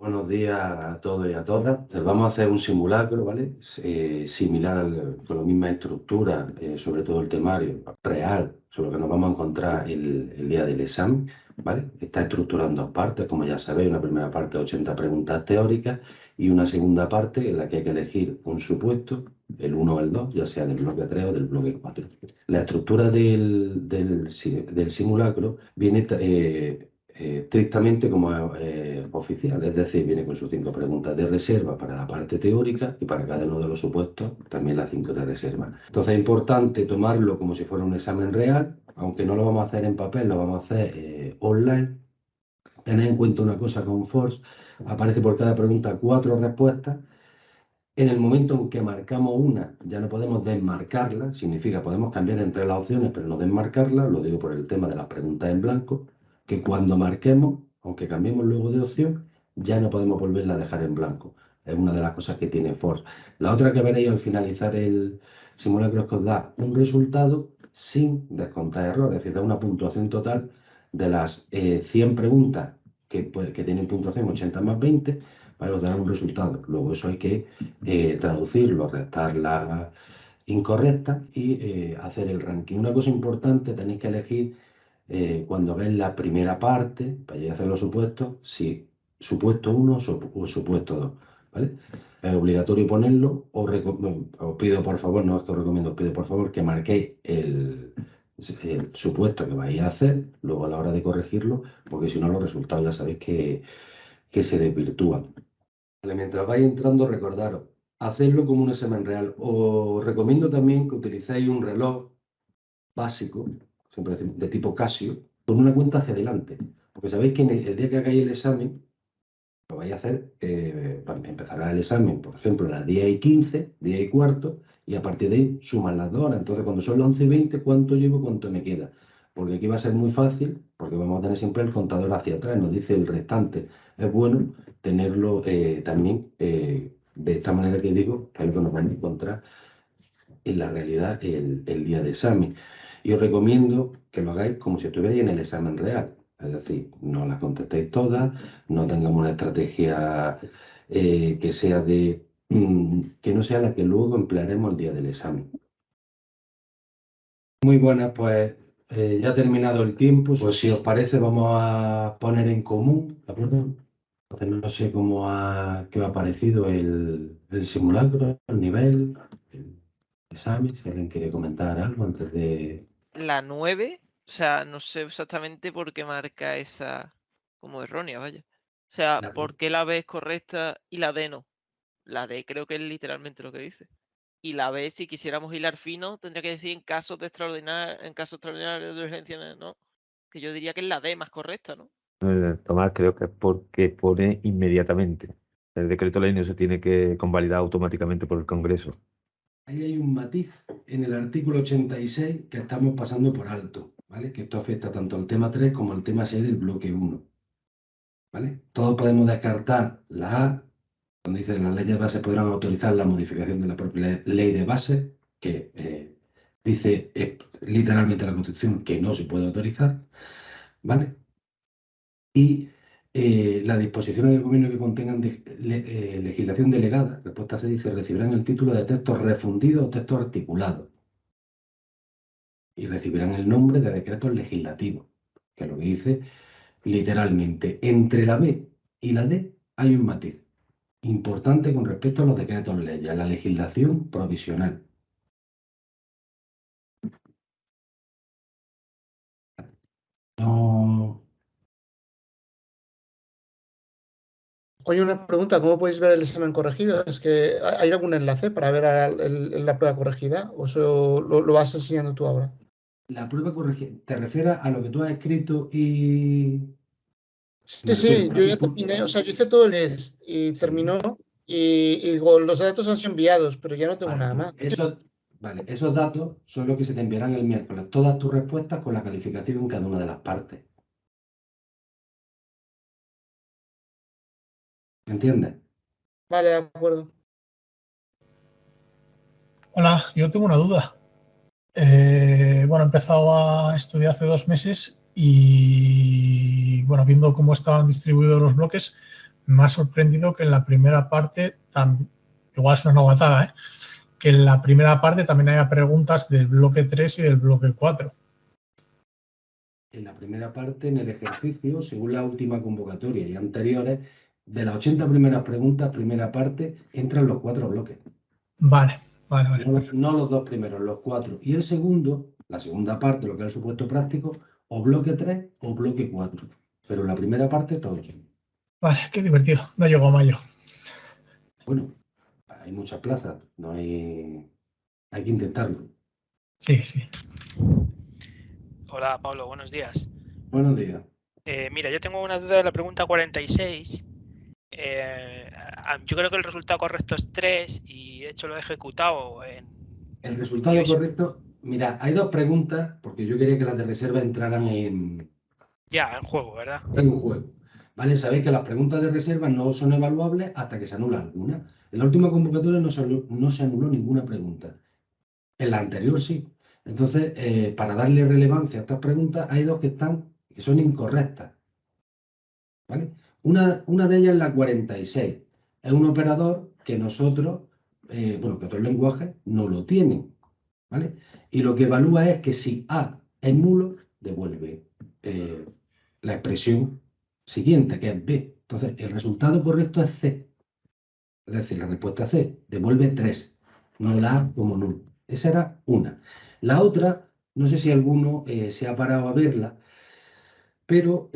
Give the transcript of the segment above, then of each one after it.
Buenos días a todos y a todas. Entonces, vamos a hacer un simulacro, ¿vale? Similar con la misma estructura, sobre todo el temario real, sobre lo que nos vamos a encontrar el día del examen, ¿vale? Está estructurado en dos partes, como ya sabéis, una primera parte de 80 preguntas teóricas y una segunda parte en la que hay que elegir un supuesto, el 1 o el 2, ya sea del bloque 3 o del bloque 4. La estructura del simulacro viene estrictamente como oficial, es decir, viene con sus 5 preguntas de reserva para la parte teórica y para cada uno de los supuestos también las 5 de reserva. Entonces es importante tomarlo como si fuera un examen real, aunque no lo vamos a hacer en papel, lo vamos a hacer online. Tened en cuenta una cosa con Force, aparece por cada pregunta 4 respuestas. En el momento en que marcamos una, ya no podemos desmarcarla, significa podemos cambiar entre las opciones, pero no desmarcarla, lo digo por el tema de las preguntas en blanco, que cuando marquemos, aunque cambiemos luego de opción, ya no podemos volverla a dejar en blanco. Es una de las cosas que tiene Force. La otra que veréis al finalizar el simulacro es que os da un resultado sin descontar errores, es decir, da una puntuación total de las 100 preguntas que tienen puntuación 80 más 20, para os dar un resultado. Luego eso hay que traducirlo, restar las incorrectas y hacer el ranking. Una cosa importante, tenéis que elegir cuando veis la primera parte, para ir a hacer los supuestos, si supuesto 1 o supuesto 2, ¿vale? Es obligatorio ponerlo, os pido por favor, no es que os recomiendo, os pido por favor que marquéis el supuesto que vais a hacer, luego a la hora de corregirlo, porque si no los resultados ya sabéis que se desvirtúan. Mientras vais entrando, recordaros, hacerlo como un examen real. Os recomiendo también que utilicéis un reloj básico, siempre decimos, de tipo Casio, con una cuenta hacia adelante. Porque sabéis que el día que hagáis el examen, lo vais a hacer, empezará el examen, por ejemplo, a las 10:15, 10:15, y a partir de ahí suman las 2 horas. Entonces, cuando son las 11:20, ¿cuánto llevo? ¿Cuánto me queda? Porque aquí va a ser muy fácil, porque vamos a tener siempre el contador hacia atrás, nos dice el restante. Es bueno tenerlo también de esta manera que digo, que es lo que nos vamos a encontrar en la realidad el día de examen. Y os recomiendo que lo hagáis como si estuvierais en el examen real. Es decir, no las contestéis todas, no tengamos una estrategia que sea que no sea la que luego emplearemos el día del examen. Muy buenas, pues ya ha terminado el tiempo. Pues si os parece, vamos a poner en común, ¿de acuerdo? Entonces no sé qué os ha parecido el simulacro, el nivel, el examen, si alguien quiere comentar algo antes de... La 9, o sea, no sé exactamente por qué marca esa como errónea, vaya. O sea, La- ¿por qué la B es correcta y la D no? La D creo que es literalmente lo que dice. Y la B, si quisiéramos hilar fino, tendría que decir en caso extraordinario de urgencia, ¿no? Que yo diría que es la D más correcta, ¿no? Tomás, creo que es porque pone inmediatamente. El decreto ley no se tiene que convalidar automáticamente por el Congreso. Ahí hay un matiz en el artículo 86 que estamos pasando por alto, ¿vale? Que esto afecta tanto al tema 3 como al tema 6 del bloque 1, ¿vale? Todos podemos descartar la A, donde dice que las leyes de base podrán autorizar la modificación de la propia ley de base, que dice literalmente la Constitución que no se puede autorizar, ¿vale? Y las disposiciones del gobierno que contengan legislación delegada, respuesta C dice, recibirán el título de textos refundidos o textos articulados y recibirán el nombre de decretos legislativos, que es lo que dice literalmente, entre la B y la D hay un matiz importante con respecto a los decretos leyes, a la legislación provisional. No, Oye, una pregunta, ¿cómo podéis ver el examen corregido? ¿Es que hay algún enlace para ver la prueba corregida? ¿O eso lo vas enseñando tú ahora? la prueba corregida, ¿te refieres a lo que tú has escrito y...? Me Sí, refiero, sí, yo ya terminé, o sea, yo hice todo el test y sí. terminó y digo, los datos han sido enviados, pero ya no tengo Vale, nada pues más. esos datos son los que se te enviarán el miércoles, todas tus respuestas con la calificación en cada una de las partes. ¿Entiendes? Vale, de acuerdo. Hola, yo tengo una duda. Bueno, he empezado a estudiar hace 2 meses y, bueno, viendo cómo estaban distribuidos los bloques, me ha sorprendido que en la primera parte, igual es una novatada, ¿eh? Que en la primera parte también haya preguntas del bloque 3 y del bloque 4. En la primera parte, en el ejercicio, según la última convocatoria y anteriores, de las 80 primeras preguntas, primera parte, entran los 4 bloques. Vale. No los 2 primeros, los 4. Y el segundo, la segunda parte, lo que es el supuesto práctico, o bloque 3 o bloque 4. Pero la primera parte, todo. Vale, qué divertido. No llegó a mayo. Bueno, hay muchas plazas, no hay que intentarlo. Sí. Hola Pablo, buenos días. Buenos días. Mira, yo tengo una duda de la pregunta 46. Yo creo que el resultado correcto es 3 y de hecho lo he ejecutado en... El resultado correcto, mira, hay 2 preguntas, porque yo quería que las de reserva entraran en juego, ¿verdad? En un juego. ¿Vale? Sabéis que las preguntas de reserva no son evaluables hasta que se anula alguna. En la última convocatoria no se anuló ninguna pregunta. En la anterior sí. Entonces, para darle relevancia a estas preguntas, hay 2 que son incorrectas. ¿Vale? Una de ellas es la 46. Es un operador que nosotros, que otros lenguajes no lo tienen. ¿Vale? Y lo que evalúa es que si A es nulo, devuelve la expresión siguiente, que es B. Entonces, el resultado correcto es C. Es decir, la respuesta C devuelve 3, no la A como nulo. Esa era una. La otra, no sé si alguno se ha parado a verla, pero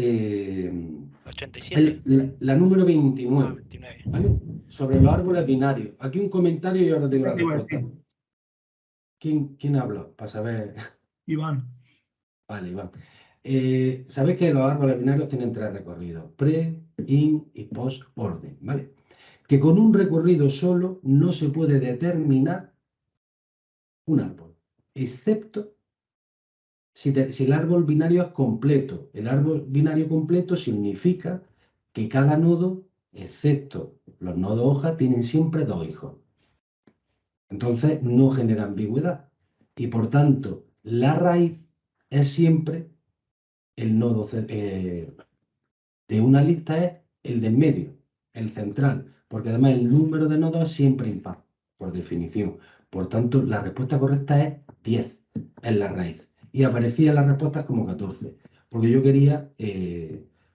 87. la número 29, 29. ¿vale? Sobre los árboles binarios. Aquí un comentario y ahora tengo la respuesta. ¿Quién habla? Para saber. Iván. Vale, Iván. Sabéis que los árboles binarios tienen 3 recorridos: pre, in y post orden, ¿vale? Que con un recorrido solo no se puede determinar un árbol, excepto si el árbol binario es completo. El árbol binario completo significa que cada nodo, excepto los nodos hoja, tienen siempre 2 hijos. Entonces no genera ambigüedad. Y por tanto, la raíz es siempre el nodo de una lista, es el del medio, el central, porque además el número de nodos es siempre impar, por definición. Por tanto, la respuesta correcta es 10, es la raíz. Y aparecían las respuestas como 14, porque yo quería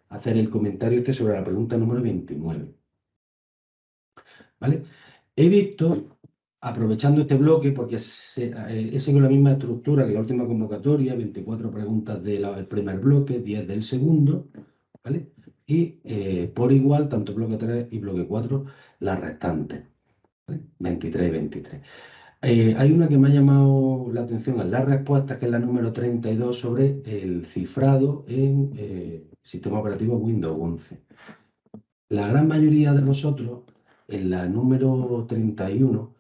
hacer el comentario sobre la pregunta número 29. ¿Vale? He visto, aprovechando este bloque, porque he seguido la misma estructura que la última convocatoria, 24 preguntas del primer bloque, 10 del segundo, ¿vale? Y por igual, tanto bloque 3 y bloque 4, las restantes, ¿vale? 23 y 23. Hay una que me ha llamado la atención en las respuestas, que es la número 32, sobre el cifrado en sistema operativo Windows 11. La gran mayoría de vosotros, en la número 31,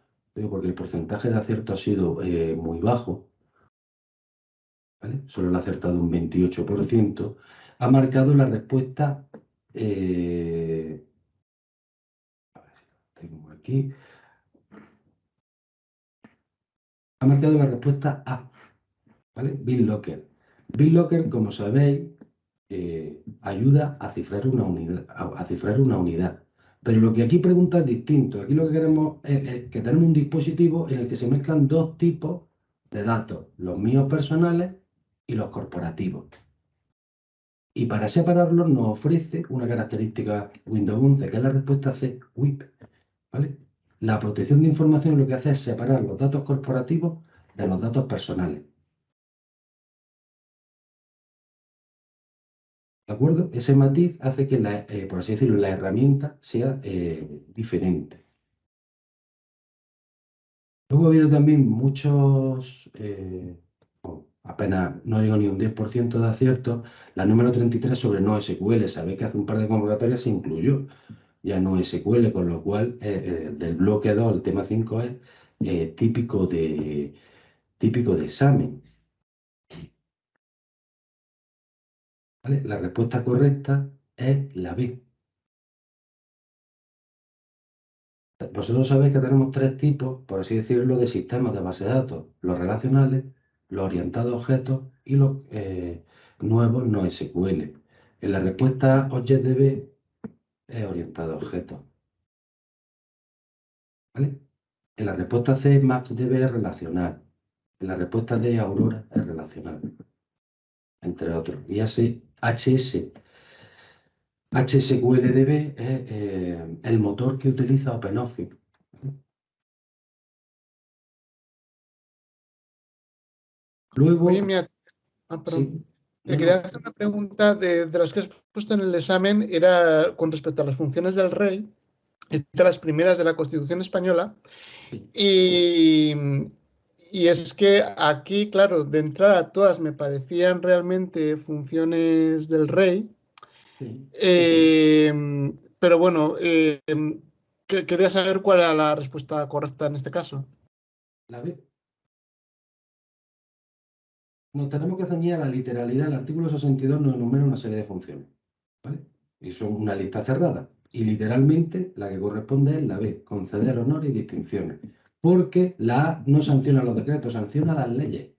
porque el porcentaje de acierto ha sido muy bajo, ¿vale? Solo lo ha acertado un 28%, ha marcado la respuesta, a ver si lo tengo aquí, ha marcado la respuesta A, ¿vale? BitLocker. BitLocker, como sabéis, ayuda a cifrar una unidad. Pero lo que aquí pregunta es distinto. Aquí lo que queremos es que tenemos un dispositivo en el que se mezclan 2 tipos de datos, los míos personales y los corporativos. Y para separarlos nos ofrece una característica Windows 11, que es la respuesta C, WIP, ¿vale? La protección de información lo que hace es separar los datos corporativos de los datos personales. ¿De acuerdo? Ese matiz hace que, por así decirlo, la herramienta sea diferente. Luego ha habido también muchos, apenas no digo ni un 10% de aciertos. La número 33 sobre NoSQL. Sabéis que hace un par de convocatorias se incluyó ya NoSQL, con lo cual del bloque 2, el tema 5 es típico de examen. ¿Vale? La respuesta correcta es la B. Vosotros sabéis que tenemos 3 tipos, por así decirlo, de sistemas de base de datos: los relacionales, los orientados a objetos y los nuevos NoSQL. En la respuesta ObjectDB es orientado a objetos. ¿Vale? En la respuesta C, MapsDB es relacional. En la respuesta D, Aurora es relacional. Entre otros. Y así, HSQLDB es el motor que utiliza OpenOffice. Luego, Oye, mira, perdón. sí, Te no, quería no, hacer una pregunta de las que has puesto en el examen, era con respecto a las funciones del rey, de las primeras de la Constitución española, y, y es que aquí, claro, de entrada todas me parecían realmente funciones del rey, sí. pero bueno, quería saber cuál era la respuesta correcta en este caso. La B. Nos tenemos que ceñir a la literalidad. El artículo 62 nos enumera una serie de funciones, ¿vale? Y son una lista cerrada. Y literalmente la que corresponde es la B, conceder honores y distinciones. Porque la A no sanciona los decretos, sanciona las leyes.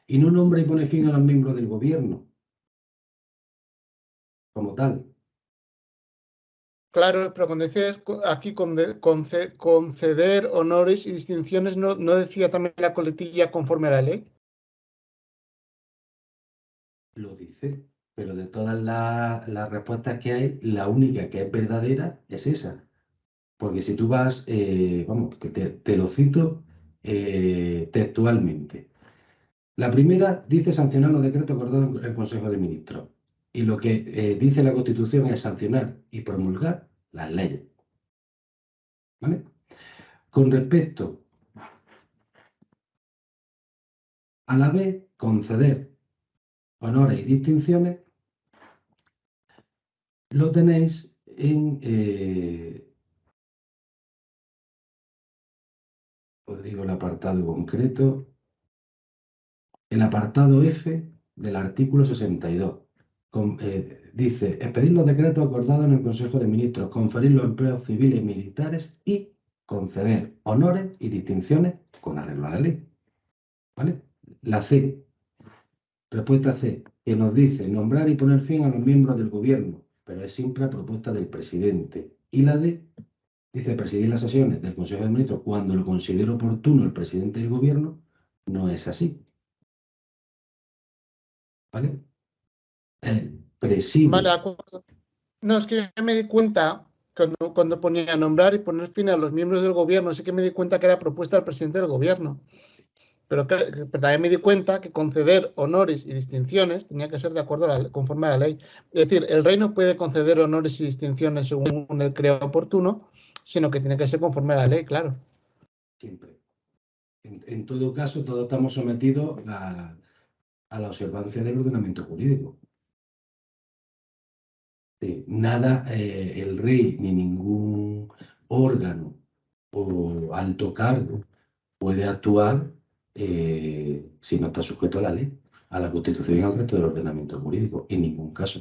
Y no nombra y pone fin a los miembros del gobierno, como tal. Claro, pero cuando decías aquí conceder honores y distinciones, ¿no decía también la coletilla conforme a la ley? Lo dice, pero de todas las respuestas que hay, la única que es verdadera es esa. Porque si tú vas, vamos, que te lo cito textualmente. La primera dice sancionar los decretos acordados en el Consejo de Ministros. Y lo que dice la Constitución es sancionar y promulgar las leyes. ¿Vale? Con respecto a la B, conceder honores y distinciones, lo tenéis en, os digo el apartado concreto, el apartado F del artículo 62. Dice, expedir los decretos acordados en el Consejo de Ministros, conferir los empleos civiles y militares y conceder honores y distinciones con arreglo a la ley. ¿Vale? La C, respuesta C, que nos dice nombrar y poner fin a los miembros del gobierno, pero es siempre a propuesta del presidente. Y la D, dice presidir las sesiones del Consejo de Ministros cuando lo considere oportuno el presidente del gobierno. No es así. ¿Vale? Preside. Vale, de acuerdo. No, es que yo me di cuenta cuando ponía nombrar y poner fin a los miembros del gobierno, sí que me di cuenta que era propuesta del presidente del gobierno. Pero también me di cuenta que conceder honores y distinciones tenía que ser de acuerdo conforme a la ley. Es decir, el rey no puede conceder honores y distinciones según él crea oportuno, sino que tiene que ser conforme a la ley, claro. Siempre. En todo caso, todos estamos sometidos a la observancia del ordenamiento jurídico. Nada, el rey ni ningún órgano o alto cargo puede actuar si no está sujeto a la ley, a la Constitución y al resto del ordenamiento jurídico, en ningún caso.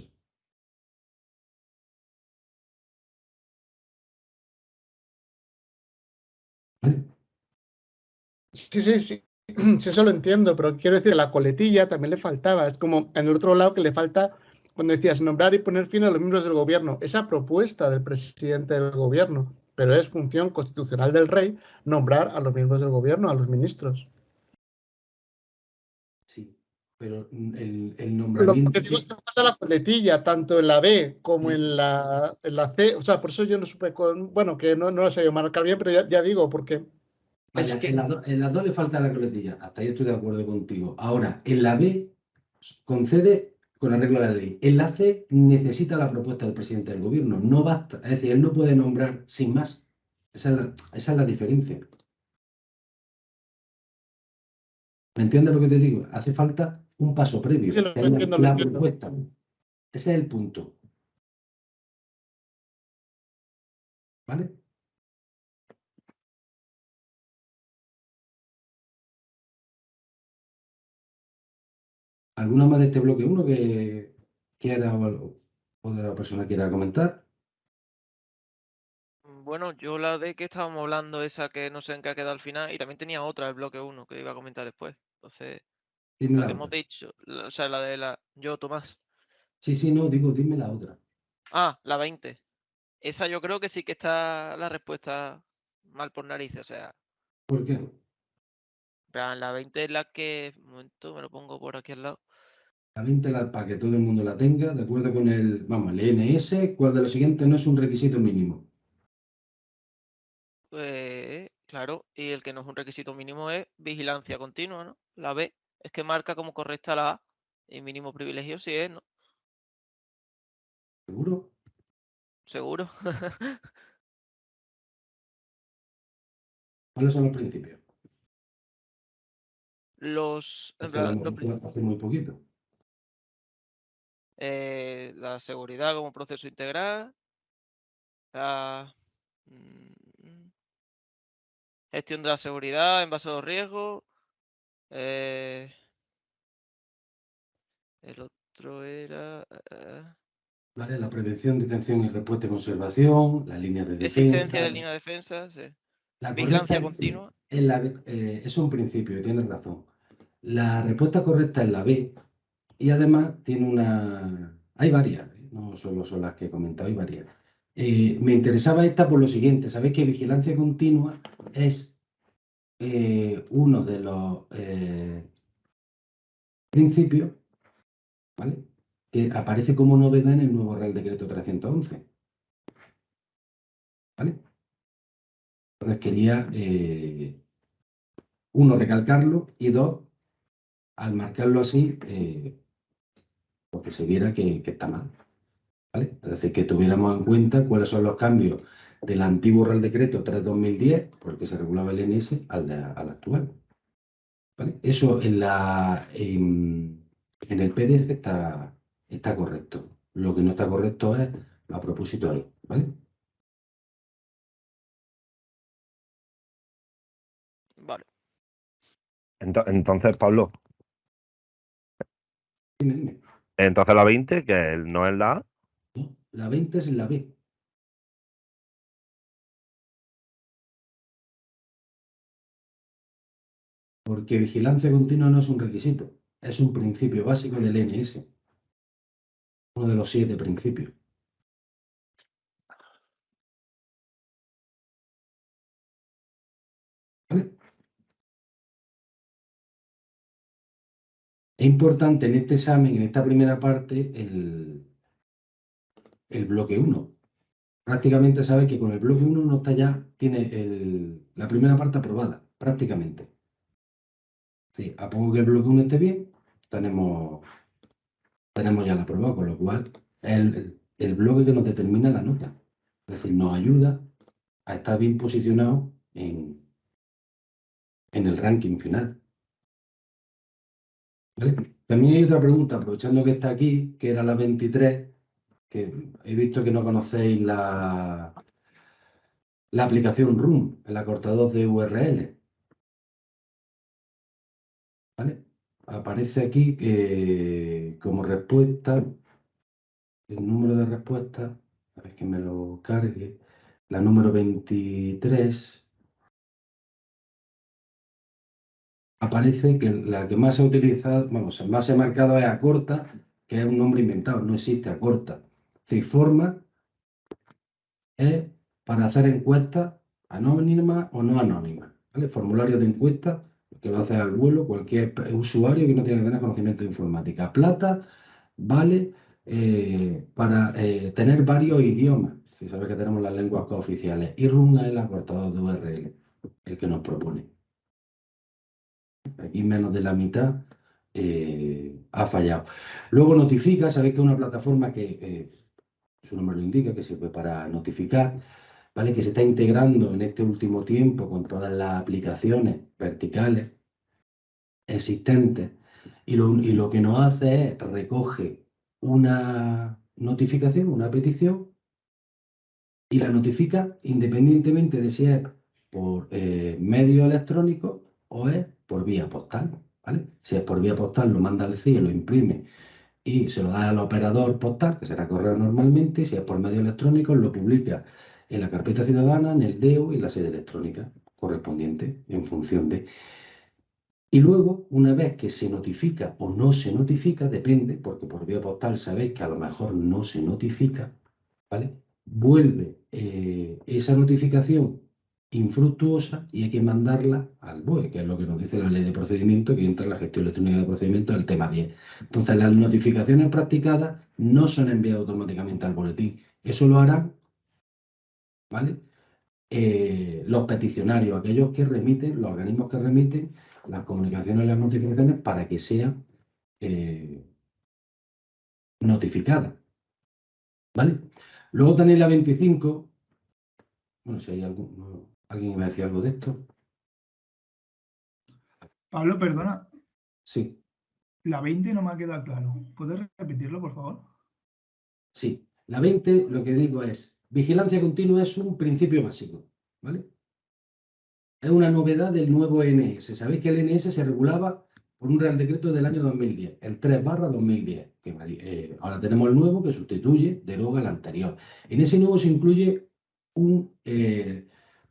¿Vale? Sí, sí, eso lo entiendo, pero quiero decir, la coletilla también le faltaba. Es como en el otro lado que le falta cuando decías nombrar y poner fin a los miembros del gobierno. Esa propuesta del presidente del gobierno, pero es función constitucional del rey nombrar a los miembros del gobierno, a los ministros. Sí, pero el Lo nombramiento que digo es que falta la coletilla, tanto en la B como Sí. en la C. O sea, por eso yo no supe, bueno, que no la sé marcar bien, pero ya digo, porque Vale, es que en las dos le falta la coletilla. Hasta ahí estoy de acuerdo contigo. Ahora, en la B concede con arreglo a la ley. En la C necesita la propuesta del presidente del gobierno. No basta. Es decir, él no puede nombrar sin más. Esa es la diferencia. ¿Me entiendes lo que te digo? Hace falta un paso previo, sí, lo que es entiendo, lo la entiendo. propuesta. Ese es el punto. ¿Vale? ¿Alguna más de este bloque 1 que quiera o de la persona quiera comentar? Bueno, yo la de que estábamos hablando, esa que no sé en qué ha quedado al final, y también tenía otra, el bloque 1, que iba a comentar después. Entonces, Dime la la que hemos otra. dicho, o sea, la de la yo, Tomás. Sí, no, dime la otra. Ah, la 20. Esa yo creo que sí que está la respuesta mal por narices. O sea, ¿Por qué? en plan, la 20 es la que. Un momento, me lo pongo por aquí al lado. La 20 para que todo el mundo la tenga, de acuerdo con el ENS, ¿cuál de los siguientes no es un requisito mínimo? Pues, claro, y el que no es un requisito mínimo es vigilancia continua, ¿no? La B es que marca como correcta la A y mínimo privilegio sí es, ¿no? ¿Seguro? Seguro. ¿Cuáles son los principios? En plan, Hace muy poquito. la seguridad como proceso integral, la gestión de la seguridad en base a los riesgos, el otro era ¿Vale? La prevención, detención y respuesta y conservación, las líneas de existencia defensa. de línea de defensa, sí. La Vigilancia correcta continua. es un principio, y tienes razón. La respuesta correcta es la B, y además tiene una. Hay varias, no solo son las que he comentado, hay varias. Me interesaba esta por lo siguiente: sabéis que vigilancia continua es uno de los principios, ¿vale?, que aparece como novedad en el nuevo Real Decreto 311. ¿Vale? Entonces quería, uno, recalcarlo, y dos, al marcarlo así, porque se viera que está mal. ¿Vale? Es decir, que tuviéramos en cuenta cuáles son los cambios del antiguo Real Decreto 3/2010, porque se regulaba el NS, al actual. ¿Vale? Eso en el PDF está correcto. Lo que no está correcto es a propósito ahí. ¿Vale? Vale. Entonces, Pablo, Dime, dime. entonces la 20, que no es la A. No, la 20 es la B. Porque vigilancia continua no es un requisito, es un principio básico del NS. Uno de los 7 principios. ¿Vale? Es importante en este examen, en esta primera parte, el bloque 1. Prácticamente sabes que con el bloque 1 uno está ya, tiene la primera parte aprobada, prácticamente. Sí, a poco que el bloque 1 esté bien, tenemos ya la aprobado, con lo cual es el bloque que nos determina la nota. Es decir, nos ayuda a estar bien posicionado en el ranking final. ¿Vale? También hay otra pregunta, aprovechando que está aquí, que era la 23, que he visto que no conocéis la aplicación Room, el acortador de URL. ¿Vale? Aparece aquí como respuesta, el número de respuestas, a ver que me lo cargue, la número 23. Aparece que la que más se ha utilizado, vamos, más se ha marcado es Acorta, que es un nombre inventado, no existe Acorta. Ciforma es para hacer encuestas anónimas o no anónimas, ¿vale? Formularios de encuestas, que lo hace al vuelo cualquier usuario que no tiene que tener conocimiento de informática. Plata vale para tener varios idiomas, si sabes que tenemos las lenguas cooficiales. Y Runa es el acortador de URL, el que nos propone. Aquí menos de la mitad ha fallado. Luego notifica, sabéis que es una plataforma que su nombre lo indica, que sirve para notificar, ¿vale? Que se está integrando en este último tiempo con todas las aplicaciones verticales existentes, y lo que nos hace es recoge una notificación, una petición, y la notifica independientemente de si es por medio electrónico o es por vía postal, ¿vale? Si es por vía postal, lo manda al CIE, lo imprime y se lo da al operador postal, que será correo normalmente, y si es por medio electrónico, lo publica en la carpeta ciudadana, en el DEO y en la sede electrónica correspondiente en función de. Y luego, una vez que se notifica o no se notifica, depende, porque por vía postal sabéis que a lo mejor no se notifica, ¿vale? Vuelve esa notificación infructuosa y hay que mandarla al BOE, que es lo que nos dice la ley de procedimiento, que entra en la gestión electrónica de procedimiento del tema 10. Entonces, las notificaciones practicadas no son enviadas automáticamente al boletín. Eso lo harán, ¿vale? Los peticionarios, aquellos que remiten, los organismos que remiten las comunicaciones y las notificaciones para que sean notificadas, ¿vale? Luego tenéis la 25. Bueno, si hay alguien iba a decir algo de esto. Pablo, perdona, Sí, la 20 no me ha quedado claro. ¿Puedes repetirlo, por favor? sí. La 20, lo que digo es, vigilancia continua es un principio básico, ¿vale? Es una novedad del nuevo ENS. Sabéis que el ENS se regulaba por un Real Decreto del año 2010, el 3/2010, que ahora tenemos el nuevo que sustituye, deroga el anterior. En ese nuevo se incluye un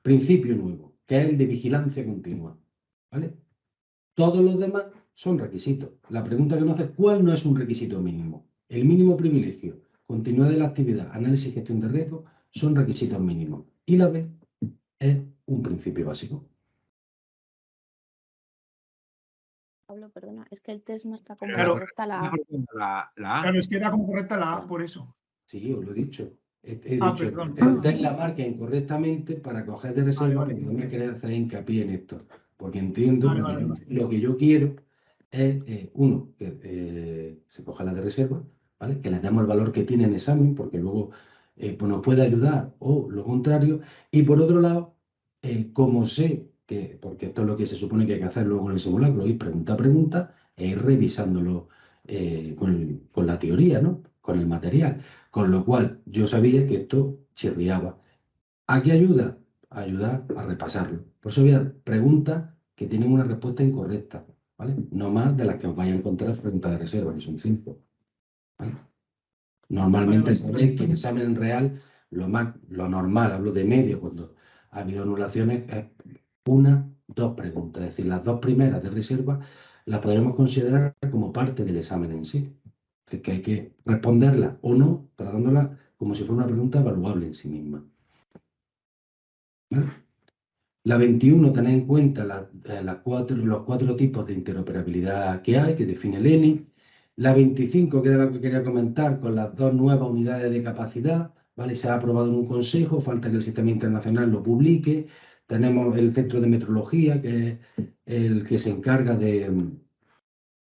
principio nuevo, que es el de vigilancia continua, ¿vale? Todos los demás son requisitos. La pregunta que nos hace es, ¿cuál no es un requisito mínimo? El mínimo privilegio, continuidad de la actividad, análisis y gestión de riesgo son requisitos mínimos. Y la B es un principio básico. Pablo, perdona, es que el test no está como Claro, correcta la A. La A. Claro, es que era como correcta la A, por eso. Sí, os lo he dicho. He Ah, dicho, perdón. el test la marca incorrectamente para coger de reserva, Vale. porque no me quería hacer hincapié en esto. Porque entiendo Vale, que lo que yo quiero es, uno, que se coja la de reserva, ¿vale? Que les demos el valor que tiene en examen, porque luego pues nos puede ayudar, o lo contrario. Y por otro lado, como sé que, porque esto es lo que se supone que hay que hacer luego en el simulacro, ir pregunta a pregunta e ir revisándolo con la teoría, ¿no? Con el material. Con lo cual, yo sabía que esto chirriaba. ¿A qué ayuda? Ayuda a repasarlo. Por eso había preguntas que tienen una respuesta incorrecta, ¿vale? No más de las que os vais a encontrar preguntas de reserva, que son 5. ¿vale? Normalmente sabéis que en examen real lo normal, hablo de medio, cuando ha habido anulaciones, es 2 preguntas. Es decir, las 2 primeras de reserva las podremos considerar como parte del examen en sí. Es decir, que hay que responderla o no, tratándola como si fuera una pregunta evaluable en sí misma. ¿Vale? La 21, tenéis en cuenta los 4 tipos de interoperabilidad que hay, que define el ENI. La 25, que era lo que quería comentar, con las 2 nuevas unidades de capacidad, ¿vale? Se ha aprobado en un consejo, falta que el sistema internacional lo publique. Tenemos el centro de metrología, que es el que se encarga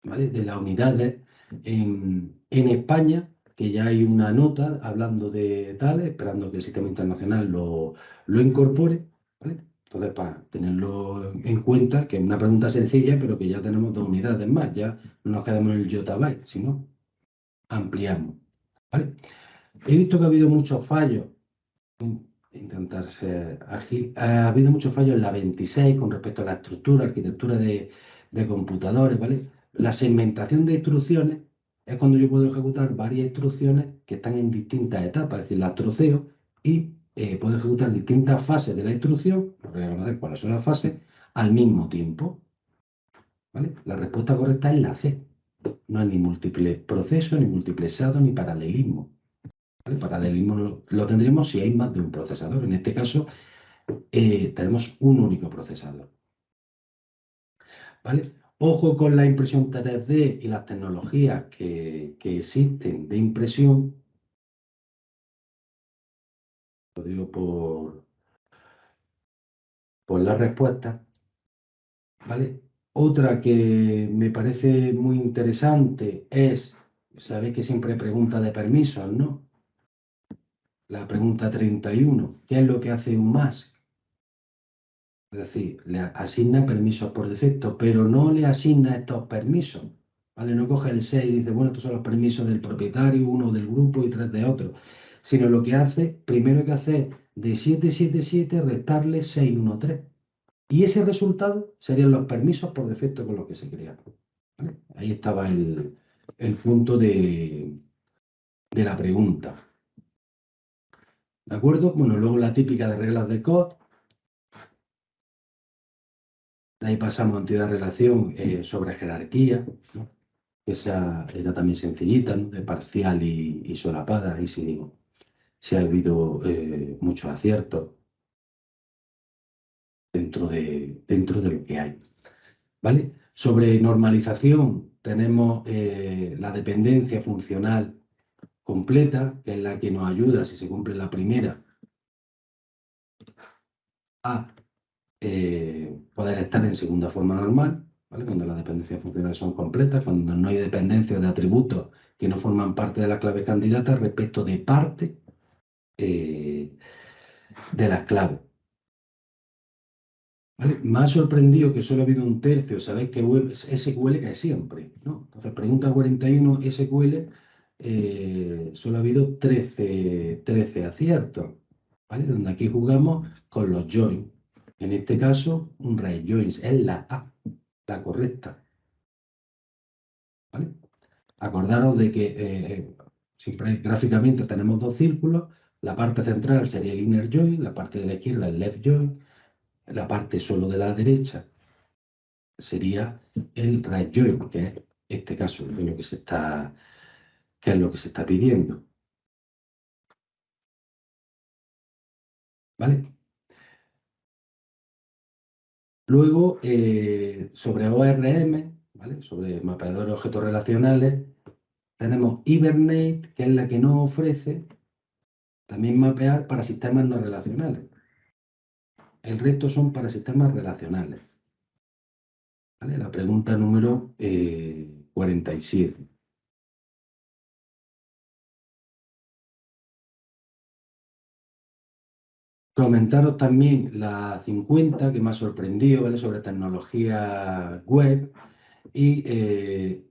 ¿vale? de las unidades en España, que ya hay una nota hablando de tales, esperando que el sistema internacional lo incorpore, ¿vale? Entonces, para tenerlo en cuenta, que es una pregunta sencilla, pero que ya tenemos 2 unidades más, ya no nos quedamos en el yottabyte, sino ampliamos, ¿vale? He visto que ha habido muchos fallos, intentar ser ágil, ha habido muchos fallos en la 26 con respecto a la estructura, arquitectura de computadores, ¿vale? La segmentación de instrucciones es cuando yo puedo ejecutar varias instrucciones que están en distintas etapas, es decir, las troceo y puedo ejecutar distintas fases de la instrucción, lo que vamos a hacer cuáles son las fases, al mismo tiempo, ¿vale? La respuesta correcta es la C. No hay ni múltiple proceso, ni multiplexado, ni paralelismo. El paralelismo lo tendremos si hay más de un procesador. En este caso, tenemos un único procesador. ¿Vale? Ojo con la impresión 3D y las tecnologías que existen de impresión. Lo digo por la respuesta. ¿Vale? Otra que me parece muy interesante es, sabéis que siempre hay pregunta de permisos, ¿no? La pregunta 31, ¿qué es lo que hace un mask? Es decir, le asigna permisos por defecto, pero no le asigna estos permisos. ¿Vale? No coge el 6 y dice, bueno, estos son los permisos del propietario, 1 del grupo y 3 de otro. Sino lo que hace, primero que hacer de 777 restarle 613. Y ese resultado serían los permisos por defecto con los que se crean. ¿Vale? Ahí estaba el punto de la pregunta. ¿De acuerdo? Bueno, luego la típica de reglas de COD. De ahí pasamos a entidad-relación sobre jerarquía, ¿no? Esa era también sencillita, ¿no? De parcial y solapada, ahí sí si ha habido muchos aciertos dentro de lo que hay. ¿Vale? Sobre normalización tenemos la dependencia funcional completa, que es la que nos ayuda, si se cumple la primera, a poder estar en segunda forma normal, ¿vale? Cuando las dependencias funcionales son completas, cuando no hay dependencia de atributos que no forman parte de la clave candidata respecto de parte de las claves. ¿Vale? Me ha sorprendido que solo ha habido un tercio. Sabéis que SQL cae siempre, ¿no? Entonces, pregunta 41, SQL, solo ha habido 13 aciertos, ¿vale? Donde aquí jugamos con los joins. En este caso, un right joins es la A, la correcta. ¿Vale? Acordaros de que siempre gráficamente tenemos dos círculos. La parte central sería el inner join, la parte de la izquierda el left join. La parte solo de la derecha sería el right join, que es este caso, que es lo que se está pidiendo. ¿Vale? Luego, sobre ORM, ¿vale? Sobre mapeadores de objetos relacionales, tenemos Hibernate, que es la que nos ofrece también mapear para sistemas no relacionales. El resto son para sistemas relacionales. ¿Vale? La pregunta número 47. Comentaros también la 50, que me ha sorprendido, ¿vale? Sobre tecnología web. Y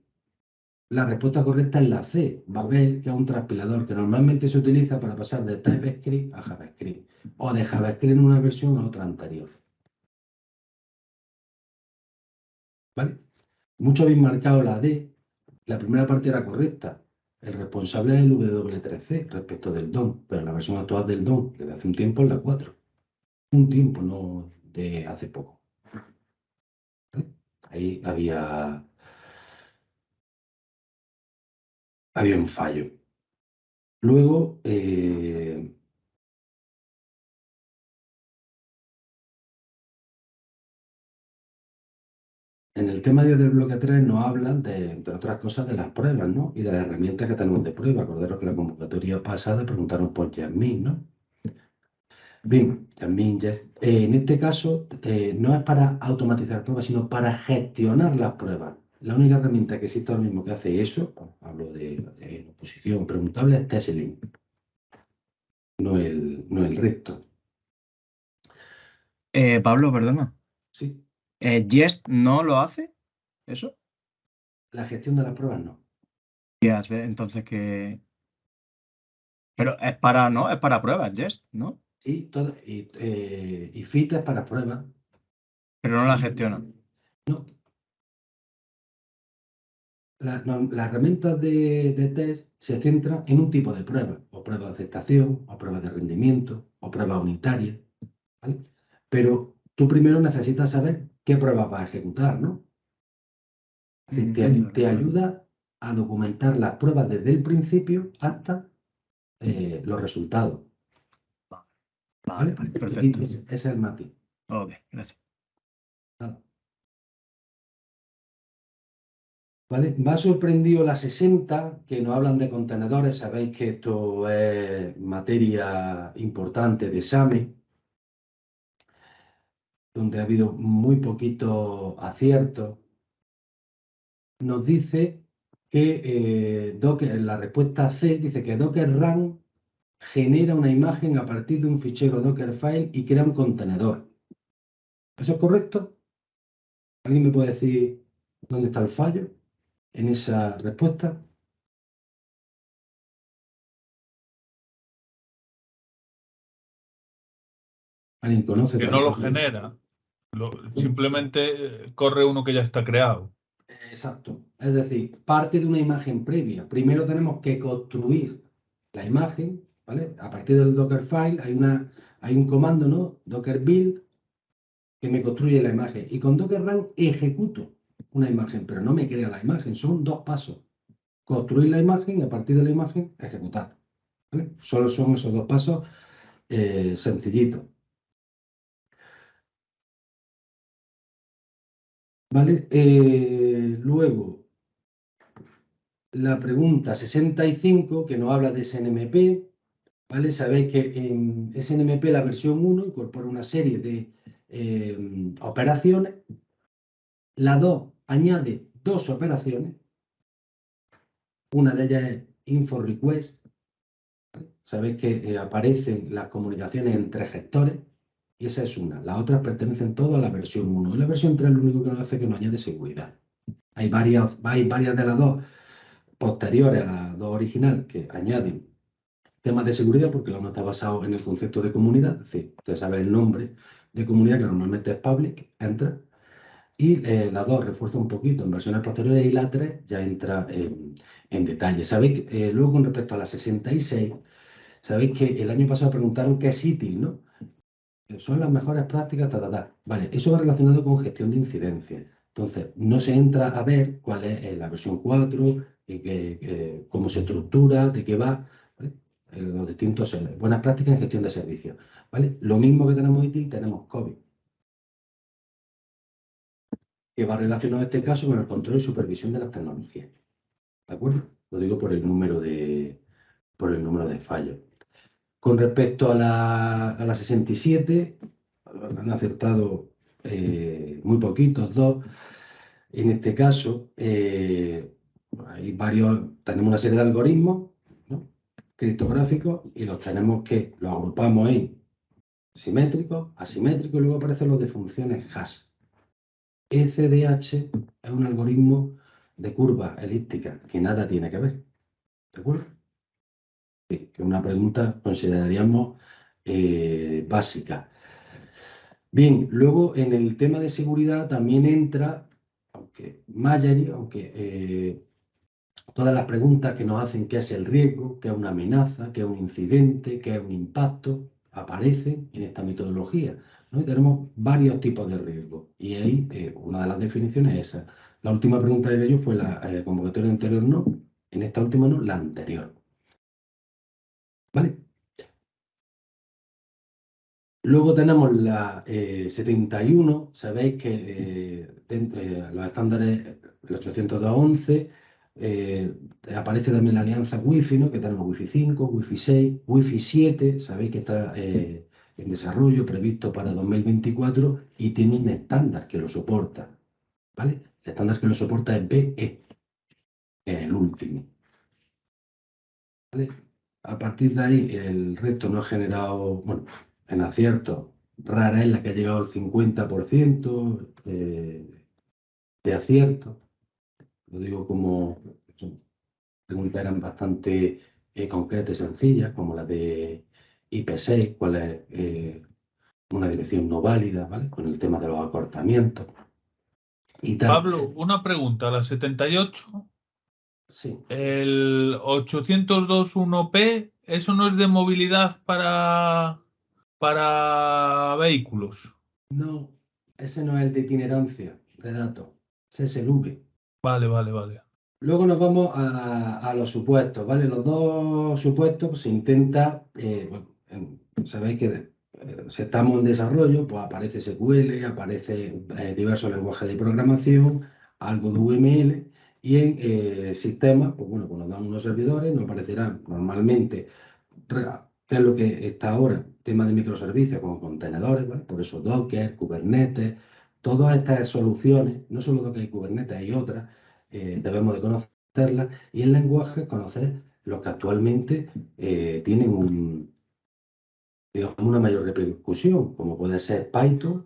la respuesta correcta es la C, Babel, que es un transpilador que normalmente se utiliza para pasar de TypeScript a JavaScript o de JavaScript en una versión a otra anterior. ¿Vale? Muchos habéis marcado la D. La primera parte era correcta. El responsable es el W3C respecto del DOM, pero la versión actual del DOM, desde hace un tiempo, es la 4. Un tiempo, no de hace poco. ¿Vale? Ahí había un fallo. Luego, en el tema del bloque 3 nos hablan, entre otras cosas, de las pruebas, ¿no? Y de las herramientas que tenemos de prueba. Acordaros que la convocatoria pasada preguntaron por Jasmine, ¿no? Bien, Jasmine, en este caso no es para automatizar pruebas, sino para gestionar las pruebas. La única herramienta que existe ahora mismo que hace eso, hablo de oposición preguntable, es TestLink, no el resto. Pablo, perdona. Sí, ¿Jest no lo hace? ¿Eso? la gestión de las pruebas no. ¿Qué hace? Entonces, ¿qué? Pero es para, ¿no? Es para pruebas, Jest, ¿no? Sí, y FIT es para pruebas. Pero no la gestiona. No. Las herramientas de test se centran en un tipo de prueba, o prueba de aceptación, o prueba de rendimiento, o prueba unitaria, ¿vale? Pero tú primero necesitas saber qué pruebas vas a ejecutar, ¿no? Es decir, te ayuda a documentar las pruebas desde el principio hasta los resultados. Vale, ¿Vale? perfecto. Ese es el matiz. Ok, gracias. Nada. ¿Vale? Me ha sorprendido la 60, que nos hablan de contenedores. Sabéis que esto es materia importante de examen, donde ha habido muy poquitos aciertos. Nos dice que Docker, la respuesta C dice que Docker Run genera una imagen a partir de un fichero Dockerfile y crea un contenedor. ¿Eso es correcto? ¿Alguien me puede decir dónde está el fallo en esa respuesta? ¿Alguien conoce? Que no lo genera, simplemente corre uno que ya está creado. Exacto. Es decir, parte de una imagen previa. Primero tenemos que construir la imagen, ¿vale? A partir del Dockerfile hay un comando, ¿no? Docker build, que me construye la imagen. Y con Docker Run ejecuto una imagen, pero no me crea la imagen. Son dos pasos. Construir la imagen y a partir de la imagen ejecutar. ¿vale? Solo son esos dos pasos sencillitos. ¿Vale? Luego, la pregunta 65, que nos habla de SNMP, ¿vale? Sabéis que en SNMP la versión 1 incorpora una serie de operaciones. La 2 añade 2 operaciones. Una de ellas es info request. Sabéis que aparecen las comunicaciones entre gestores. Y esa es una. Las otras pertenecen todas a la versión 1. Y la versión 3 lo único que nos hace es que nos añade seguridad. Hay varias de las dos posteriores a las dos originales que añaden temas de seguridad porque la una está basado en el concepto de comunidad. Es decir, usted sabe el nombre de comunidad que normalmente es public, entra. Y la 2 refuerza un poquito en versiones posteriores y la 3 ya entra en detalle. Sabéis que luego con respecto a la 66, sabéis que el año pasado preguntaron qué es ITIL, ¿no? Son las mejores prácticas, Vale, eso va relacionado con gestión de incidencias. Entonces, no se entra a ver cuál es la versión 4, cómo se estructura, de qué va, ¿vale? Los distintos buenas prácticas en gestión de servicios, ¿vale? Lo mismo que tenemos ITIL, tenemos COVID, que va relacionado en este caso con el control y supervisión de las tecnologías. ¿De acuerdo? Lo digo por el número de fallos. Con respecto a la 67, han acertado muy poquitos, 2. En este caso, hay tenemos una serie de algoritmos, ¿no?, criptográficos, y los agrupamos en simétricos, asimétricos, y luego aparecen los de funciones hash. ECDH es un algoritmo de curvas elípticas que nada tiene que ver. ¿De acuerdo? Sí, que es una pregunta consideraríamos básica. Bien, luego en el tema de seguridad también entra, aunque todas las preguntas que nos hacen qué es el riesgo, qué es una amenaza, qué es un incidente, qué es un impacto, aparecen en esta metodología, ¿no? Y tenemos varios tipos de riesgo. Y ahí una de las definiciones es esa. La última pregunta que leí fue la convocatoria anterior, no. En esta última no, la anterior. ¿Vale? Luego tenemos la 71, sabéis que los estándares, el 802.11, aparece también la alianza Wi-Fi, ¿no?, que tenemos Wi-Fi 5, Wi-Fi 6, Wi-Fi 7, sabéis que está en desarrollo, previsto para 2024, y tiene un estándar que lo soporta, ¿vale? El estándar que lo soporta es BE, que es el último, ¿vale? A partir de ahí, el resto no ha generado, bueno, en acierto, rara es la que ha llegado al 50% de acierto. Lo digo como son preguntas eran bastante concretas y sencillas, como la de IP6, cuál es una dirección no válida, ¿vale?, con el tema de los acortamientos y tal. Pablo, una pregunta. La 78, Sí. el 802.1p, ¿eso no es de movilidad para vehículos? No, ese no es el de itinerancia de datos, ese es el V. Vale, vale, vale. Luego nos vamos a los supuestos, ¿vale? Los dos supuestos, pues, se intenta, sabéis que si estamos en desarrollo, pues aparece SQL, aparece diversos lenguajes de programación, algo de UML, y en sistemas, pues bueno, pues nos dan unos servidores, nos aparecerán normalmente, ¿qué es lo que está ahora? Tema de microservicios como contenedores, ¿vale? Por eso Docker, Kubernetes, todas estas soluciones, no solo Docker y Kubernetes, hay otras, debemos de conocerlas, y el lenguaje conocer los que actualmente tienen digamos, una mayor repercusión, como puede ser Python,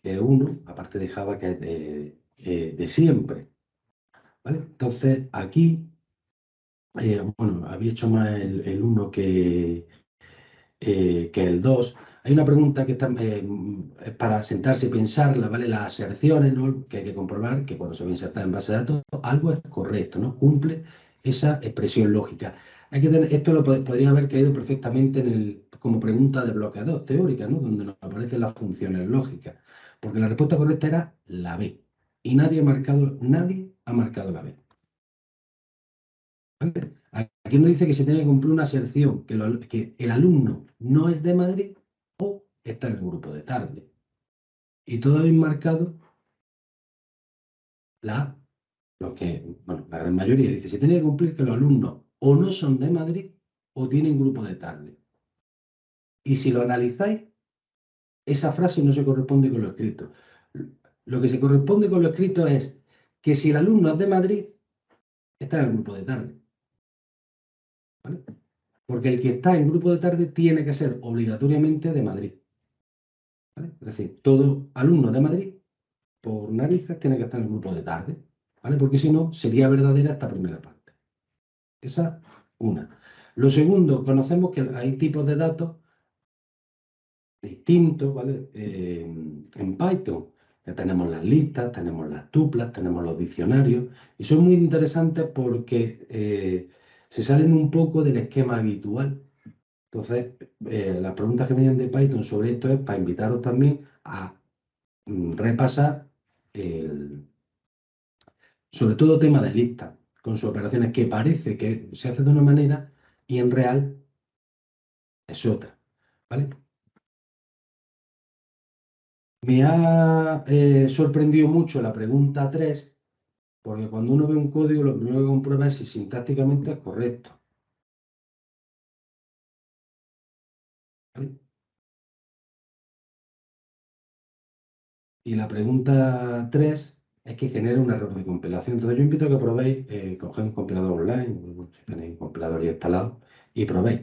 que es uno, aparte de Java, que es de siempre, ¿vale? Entonces, aquí, bueno, había hecho más el 1 que el 2. Hay una pregunta que es para sentarse y pensarla, ¿vale? Las aserciones, ¿no?, que hay que comprobar que cuando se va a insertar en base de datos, algo es correcto, ¿no? Cumple esa expresión lógica. Esto lo podría haber caído perfectamente como pregunta de bloque 2 teórica, ¿no?, donde nos aparecen las funciones lógicas, porque la respuesta correcta era la B. Y nadie ha marcado la B. ¿Vale? Aquí nos dice que se tiene que cumplir una aserción, que el alumno no es de Madrid o está en el grupo de tarde. Y todo habéis marcado la gran mayoría dice, se tiene que cumplir que los alumnos o no son de Madrid o tienen grupo de tarde. Y si lo analizáis, esa frase no se corresponde con lo escrito. Lo que se corresponde con lo escrito es que si el alumno es de Madrid, está en el grupo de tarde. ¿Vale? Porque el que está en grupo de tarde tiene que ser obligatoriamente de Madrid. ¿Vale? Es decir, todo alumno de Madrid, por narices, tiene que estar en el grupo de tarde. ¿Vale? Porque si no, sería verdadera esta primera parte. Esa, una. Lo segundo, conocemos que hay tipos de datos distintos, ¿vale? En Python. Ya tenemos las listas, tenemos las tuplas, tenemos los diccionarios, y son muy interesantes porque se salen un poco del esquema habitual. Entonces, las preguntas que vienen de Python sobre esto es para invitaros también a repasar sobre todo tema de listas, con sus operaciones, que parece que se hace de una manera y en real es otra, ¿vale? Me ha sorprendido mucho la pregunta 3, porque cuando uno ve un código, lo primero que comprueba es si sintácticamente es correcto. ¿Vale? Y la pregunta 3 es que genera un error de compilación. Entonces yo invito a que probéis, coged un compilador online, si tenéis un compilador ya instalado, y probéis,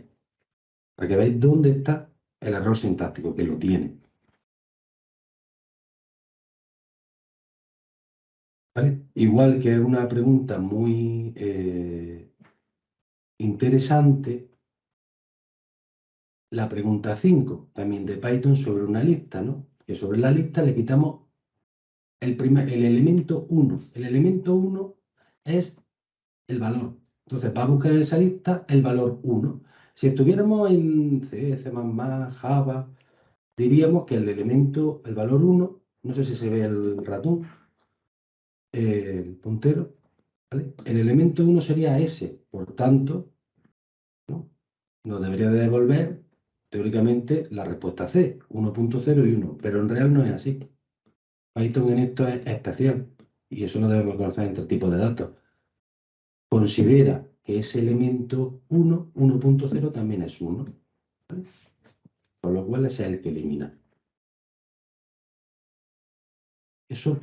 para que veáis dónde está el error sintáctico, que lo tiene. ¿Vale? Igual que es una pregunta muy interesante, la pregunta 5, también de Python, sobre una lista, ¿no? Que sobre la lista le quitamos el elemento 1. El elemento 1 es el valor. Entonces va a buscar en esa lista el valor 1. Si estuviéramos en C, C++, Java, diríamos que el elemento, el valor 1, no sé si se ve el ratón, el puntero, ¿vale? El elemento 1 sería S, por tanto, ¿no? Nos debería de devolver, teóricamente, la respuesta C, 1.0 y 1, pero en real no es así. Python en esto es especial, y eso lo debemos conocer entre tipos de datos. Considera que ese elemento 1, 1.0, también es 1, ¿vale? Con lo cual ese es el que elimina. Eso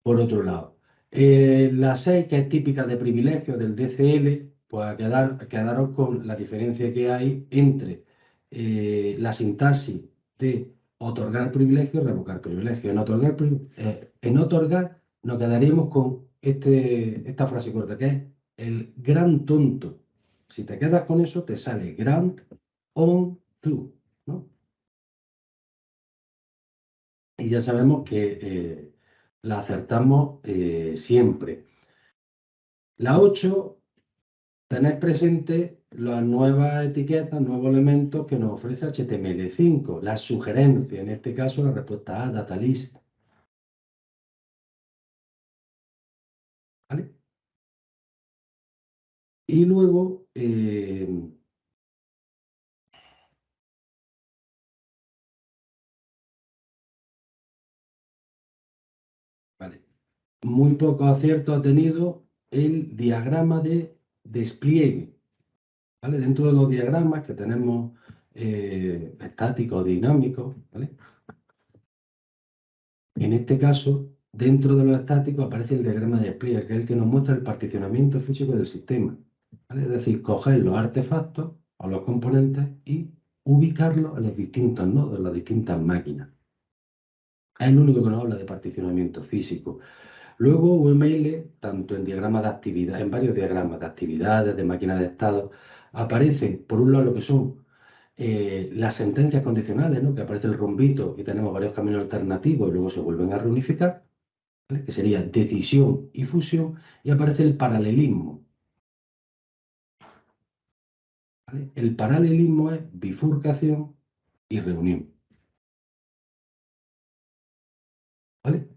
por otro lado. La 6, que es típica de privilegios del DCL, pues quedaros con la diferencia que hay entre la sintaxis de otorgar privilegios y revocar privilegios. En otorgar nos quedaríamos con esta frase corta, que es el gran tonto. Si te quedas con eso, te sale grant on to, ¿no? Y ya sabemos que la acertamos siempre. La 8, tener presente las nuevas etiquetas, nuevos elementos que nos ofrece HTML5. La sugerencia, en este caso, la respuesta A, data list. ¿Vale? Y luego, vale, muy poco acierto ha tenido el diagrama de despliegue. ¿Vale? Dentro de los diagramas que tenemos estáticos, dinámicos, ¿vale? En este caso, dentro de los estáticos aparece el diagrama de despliegue, que es el que nos muestra el particionamiento físico del sistema. ¿Vale? Es decir, coger los artefactos o los componentes y ubicarlos en los distintos nodos, en las distintas máquinas. Es el único que nos habla de particionamiento físico. Luego, UML, tanto en diagramas de actividad, en varios diagramas de actividades, de máquinas de estado, aparecen, por un lado, lo que son las sentencias condicionales, ¿no? Que aparece el rombito y tenemos varios caminos alternativos y luego se vuelven a reunificar, ¿vale? Que sería decisión y fusión, y aparece el paralelismo. ¿Vale? El paralelismo es bifurcación y reunión. ¿Vale?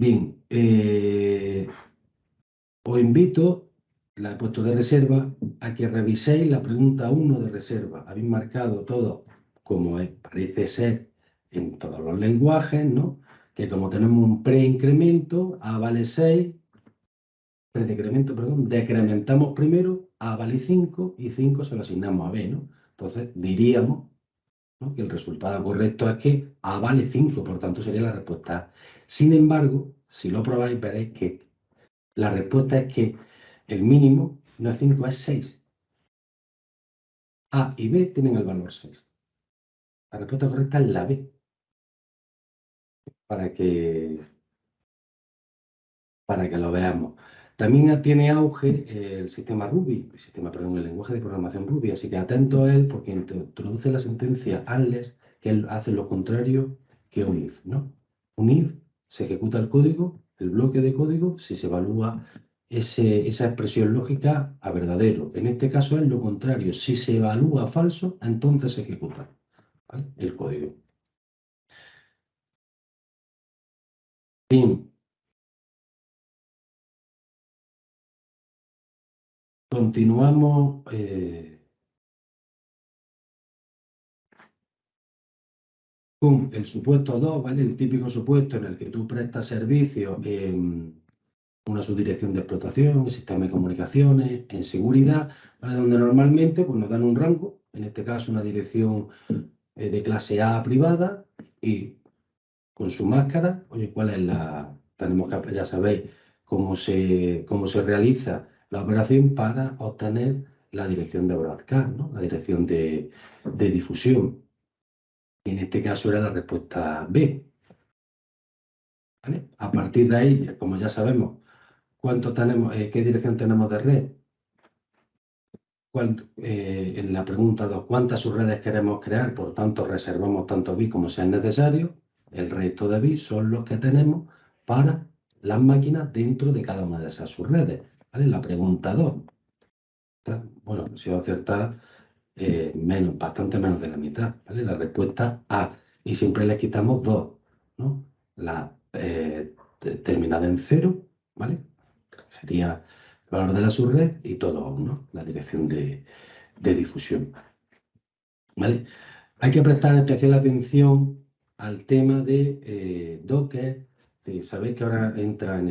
Bien, os invito, la he puesto de reserva, a que reviséis la pregunta 1 de reserva. Habéis marcado todo como parece ser en todos los lenguajes, ¿no? Que como tenemos un preincremento, A vale 6, predecremento, perdón, decrementamos primero, A vale 5 y 5 se lo asignamos a B, ¿no? Entonces diríamos, ¿no?, que el resultado correcto es que A vale 5, por tanto sería la respuesta A. Sin embargo, si lo probáis veréis que la respuesta es que el mínimo no es 5, es 6. A y B tienen el valor 6. La respuesta correcta es la B. Para que lo veamos. También tiene auge el sistema Ruby, el lenguaje de programación Ruby, así que atento a él porque introduce la sentencia unless, que él hace lo contrario que un if, ¿no? Un if se ejecuta el código, el bloque de código, si se evalúa esa expresión lógica a verdadero. En este caso es lo contrario, si se evalúa falso, entonces se ejecuta, ¿vale?, el código. Bien. Continuamos con el supuesto 2, ¿vale? El típico supuesto en el que tú prestas servicio en una subdirección de explotación, en sistema de comunicaciones, en seguridad, ¿vale?, donde normalmente pues, nos dan un rango, en este caso una dirección de clase A privada, y con su máscara, oye, ¿cuál es tenemos que, ya sabéis, cómo se realiza la operación para obtener la dirección de broadcast, ¿no?, la dirección de difusión. En este caso era la respuesta B. ¿Vale? A partir de ahí, como ya sabemos, ¿cuánto tenemos, qué dirección tenemos de red? En la pregunta 2, ¿cuántas subredes queremos crear? Por tanto, reservamos tantos bits como sean necesarios. El resto de bits son los que tenemos para las máquinas dentro de cada una de esas subredes. ¿Vale? La pregunta 2. Bueno, si os acertáis, bastante menos de la mitad. ¿Vale? La respuesta A. Y siempre le quitamos 2, ¿no? La terminada en 0, ¿vale? Sería el valor de la subred y todo, ¿no?, la dirección de difusión. ¿Vale? Hay que prestar especial atención al tema de Docker. Sí, sabéis que ahora entra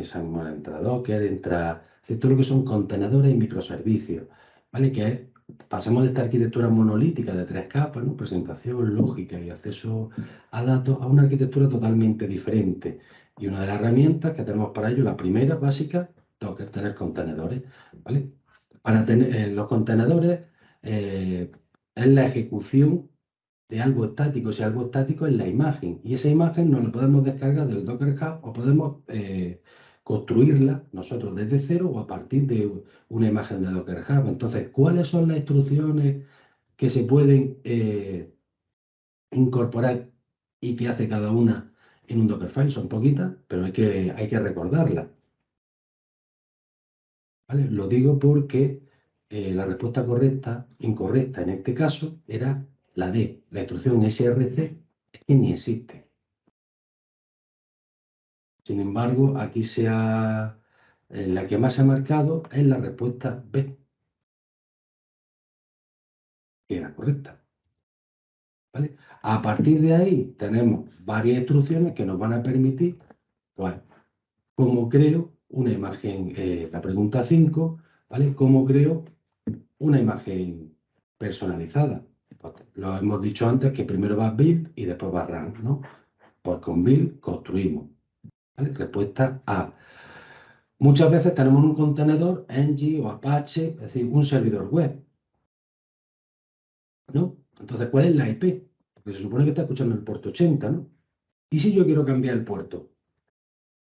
Docker, entra todo lo que son contenedores y microservicios, ¿vale? Que pasamos de esta arquitectura monolítica de 3 capas, ¿no?, presentación, lógica y acceso a datos, a una arquitectura totalmente diferente. Y una de las herramientas que tenemos para ello, la primera básica, Docker, tener contenedores, ¿vale? Para tener los contenedores es la ejecución de algo estático. Si algo estático es la imagen, y esa imagen nos la podemos descargar del Docker Hub o podemos construirla nosotros desde cero o a partir de una imagen de Docker Hub. Entonces, ¿cuáles son las instrucciones que se pueden incorporar y que hace cada una en un Dockerfile? Son poquitas, pero hay que recordarlas. ¿Vale? Lo digo porque la respuesta incorrecta en este caso era la D. La instrucción SRC es que ni existe. Sin embargo, aquí la que más se ha marcado es la respuesta B, que era correcta. ¿Vale? A partir de ahí tenemos varias instrucciones que nos van a permitir, pues, cómo creo una imagen, la pregunta 5, ¿vale? ¿Cómo creo una imagen personalizada? Pues, lo hemos dicho antes que primero va build y después va run, ¿no? Pues con build construimos. ¿Vale? Respuesta A. Muchas veces tenemos un contenedor, Engie o Apache, es decir, un servidor web, ¿no? Entonces, ¿cuál es la IP? Porque se supone que está escuchando el puerto 80, ¿no? ¿Y si yo quiero cambiar el puerto?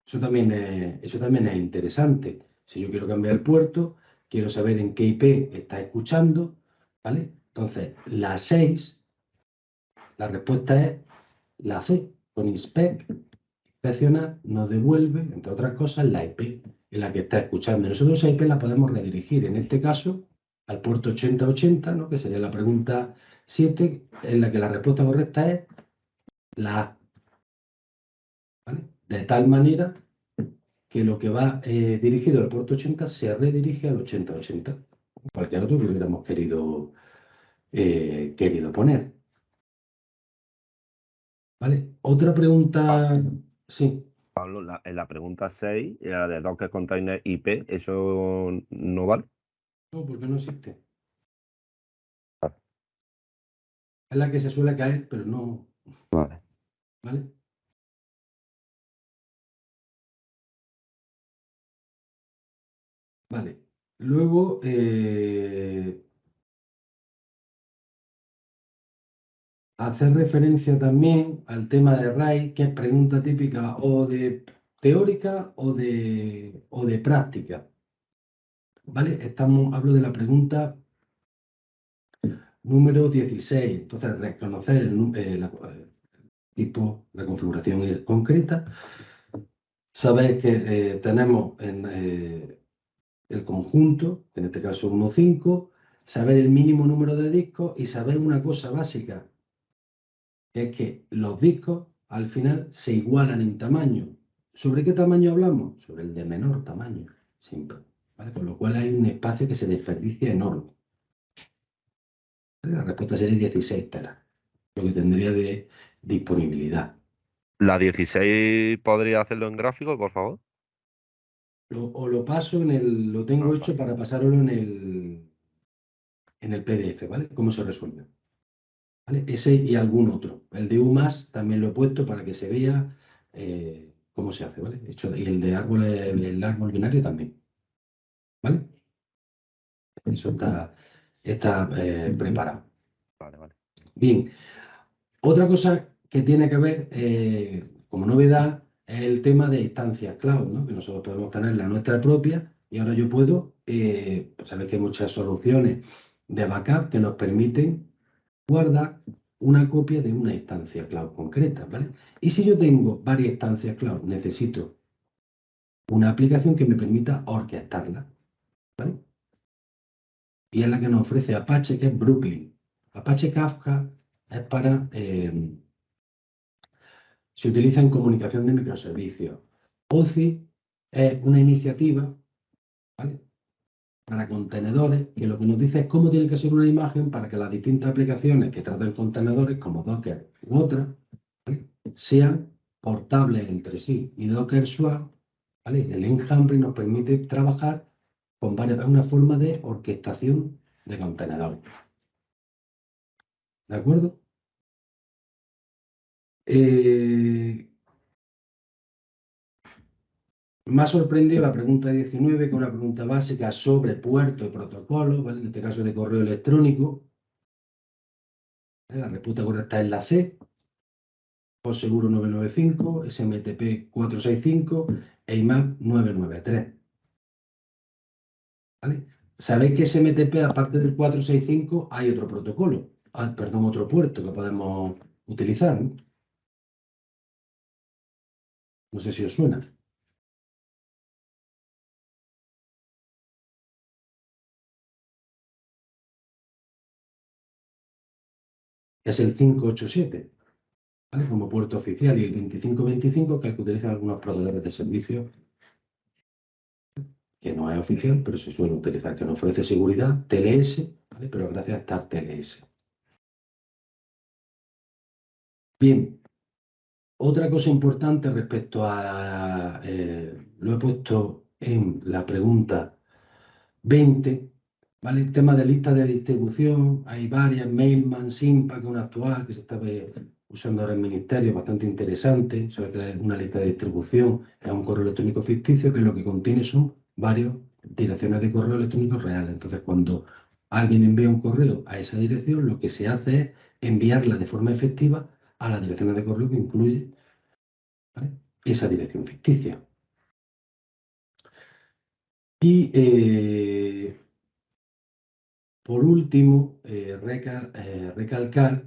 Eso también es interesante. Si yo quiero cambiar el puerto, quiero saber en qué IP está escuchando, ¿vale? Entonces, la 6, la respuesta es la C, con inspect, inspeccionar, nos devuelve, entre otras cosas, la IP en la que está escuchando. Y nosotros esa IP la podemos redirigir, en este caso, al puerto 8080, ¿no?, que sería la pregunta 7, en la que la respuesta correcta es la A. ¿Vale? De tal manera que lo que va dirigido al puerto 80 se redirige al 8080. Cualquier otro que hubiéramos querido poner. ¿Vale? Otra pregunta. Sí. Pablo, en la pregunta 6, la de Docker Container IP, ¿eso no vale? No, porque no existe. Es la que se suele caer, pero no. Vale. ¿Vale? Vale. Luego, hacer referencia también al tema de RAID, que es pregunta típica o de teórica o de práctica. ¿Vale? Hablo de la pregunta número 16. Entonces, reconocer la configuración es concreta. Sabéis que tenemos en el conjunto, en este caso 1.5, saber el mínimo número de discos y saber una cosa básica, que es que los discos al final se igualan en tamaño. ¿Sobre qué tamaño hablamos? Sobre el de menor tamaño, siempre. ¿Vale? Con lo cual hay un espacio que se desperdicia enorme. La respuesta sería 16 teras, lo que tendría de disponibilidad. ¿La 16 podría hacerlo en gráfico, por favor? O lo paso lo tengo hecho para pasarlo en el PDF, ¿vale? ¿Cómo se resuelve? ¿Vale? Ese y algún otro. El de UMAS también lo he puesto para que se vea cómo se hace, ¿vale? Y el de el árbol binario también. ¿Vale? Eso está preparado. Vale. Bien. Otra cosa que tiene que ver, como novedad, es el tema de instancias cloud, ¿no? Que nosotros podemos tener la nuestra propia y ahora yo puedo, pues sabéis que hay muchas soluciones de backup que nos permiten guardar una copia de una instancia cloud concreta, ¿vale? Y si yo tengo varias instancias cloud, necesito una aplicación que me permita orquestarla, ¿vale? Y es la que nos ofrece Apache, que es Brooklyn. Apache Kafka es para... se utiliza en comunicación de microservicios. OCI es una iniciativa, ¿vale?, para contenedores, que lo que nos dice es cómo tiene que ser una imagen para que las distintas aplicaciones que tratan contenedores, como Docker u otras, ¿vale?, sean portables entre sí. Y Docker Swarm, ¿vale?, el Enjambre nos permite trabajar con una forma de orquestación de contenedores. ¿De acuerdo? Me ha sorprendido la pregunta 19, que es una pregunta básica sobre puertos y protocolos, ¿vale?, en este caso de correo electrónico. La respuesta correcta es la C. PostSeguro 995, SMTP 465 e IMAP 993. ¿Vale? Sabéis que SMTP, aparte del 465, hay otro protocolo, otro puerto que podemos utilizar, ¿no? No sé si os suena. Es el 587, ¿vale?, como puerto oficial, y el 2525, que es el que utilizan algunos proveedores de servicios, que no es oficial, pero se suele utilizar, que nos ofrece seguridad, TLS, ¿vale?, pero gracias a estar TLS. Bien, otra cosa importante respecto a, lo he puesto en la pregunta 20, ¿vale? El tema de listas de distribución, hay varias, Mailman, Simpa, que es una actual, que se está usando ahora en el ministerio, bastante interesante, sobre que una lista de distribución es un correo electrónico ficticio que lo que contiene son varias direcciones de correo electrónico reales. Entonces, cuando alguien envía un correo a esa dirección, lo que se hace es enviarla de forma efectiva a las direcciones de correo que incluye, ¿vale?, esa dirección ficticia. Y por último, recalcar,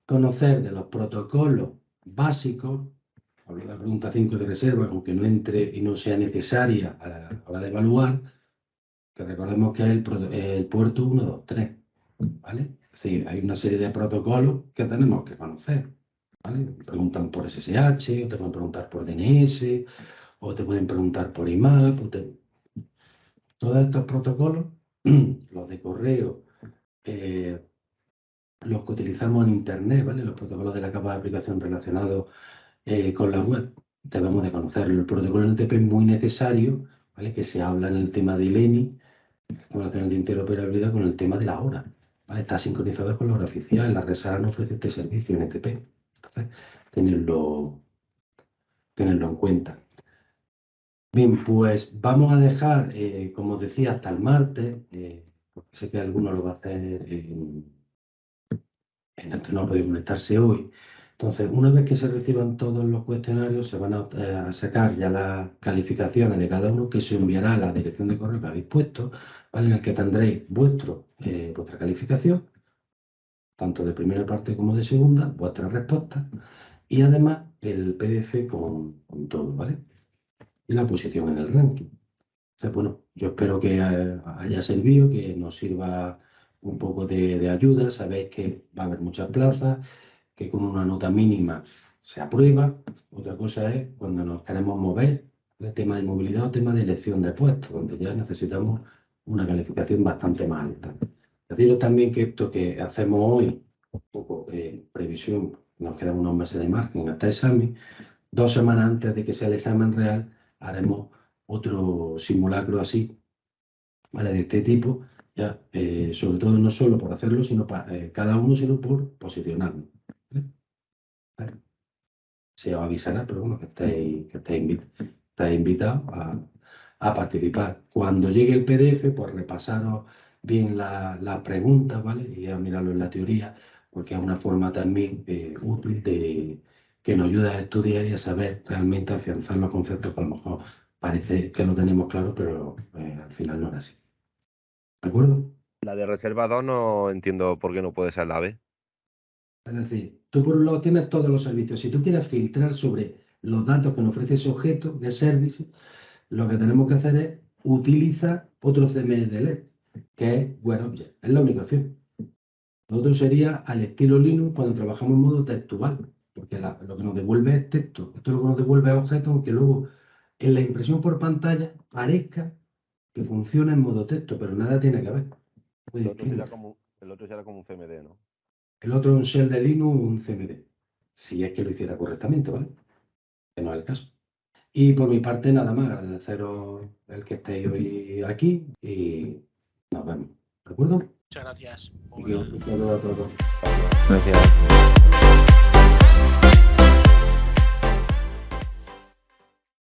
conocer de los protocolos básicos. Hablo de la pregunta 5 de reserva, aunque no entre y no sea necesaria a la hora de evaluar, que recordemos que es el puerto 1, 2, 3, ¿vale? Es decir, hay una serie de protocolos que tenemos que conocer, ¿vale? Preguntan por SSH, o te pueden preguntar por DNS, o te pueden preguntar por IMAP, todos estos protocolos, los de correo, los que utilizamos en Internet, ¿vale? Los protocolos de la capa de aplicación relacionados con la web, debemos de conocerlo. El protocolo NTP es muy necesario, ¿vale? Que se habla en el tema de ILENI, relación de interoperabilidad, con el tema de la hora, ¿vale? Está sincronizado con la hora oficial, la red SARA no ofrece este servicio NTP. Entonces, tenerlo en cuenta. Bien, pues vamos a dejar, como os decía, hasta el martes, porque sé que alguno lo va a hacer en el que no ha podido conectarse hoy. Entonces, una vez que se reciban todos los cuestionarios, se van a sacar ya las calificaciones de cada uno, que se enviará a la dirección de correo que habéis puesto, ¿vale? En el que tendréis vuestra calificación, tanto de primera parte como de segunda, vuestras respuestas, y además el PDF con todo, ¿vale? Y la posición en el ranking. Entonces, bueno, yo espero que haya servido, que nos sirva un poco de ayuda. Sabéis que va a haber muchas plazas, que con una nota mínima se aprueba. Otra cosa es cuando nos queremos mover, el tema de movilidad o tema de elección de puestos, donde ya necesitamos una calificación bastante más alta. Deciros también que esto que hacemos hoy, un poco previsión, nos quedan unos meses de margen hasta examen, 2 semanas antes de que sea el examen real, haremos otro simulacro así, ¿vale? De este tipo, ya, sobre todo no solo por hacerlo, sino para cada uno, sino por posicionarnos. ¿Vale? Se os avisará, pero bueno, que estáis invitados a participar. Cuando llegue el PDF, pues repasaros bien las preguntas, ¿vale? Y a mirarlo en la teoría, porque es una forma también útil de que nos ayuda a estudiar y a saber realmente afianzar los conceptos que a lo mejor parece que lo tenemos claro, pero al final no era así. ¿De acuerdo? La de reserva 2 no entiendo por qué no puede ser la B. Es decir, tú por un lado tienes todos los servicios. Si tú quieres filtrar sobre los datos que nos ofrece ese objeto, de service, lo que tenemos que hacer es utilizar otro CMS de LED, que es WebObject. Es la única opción. Lo otro sería al estilo Linux cuando trabajamos en modo textual, porque lo que nos devuelve es texto. Esto lo que nos devuelve es objetos, aunque luego en la impresión por pantalla parezca que funciona en modo texto, pero nada tiene que ver. Muy El otro distinto. será como un CMD, ¿no? El otro es un shell de Linux, un CMD. Si es que lo hiciera correctamente, ¿vale? Que no es el caso. Y por mi parte, nada más, agradeceros el que estéis hoy aquí y nos vemos. ¿De acuerdo? Muchas gracias. Y un saludo a todos. Gracias.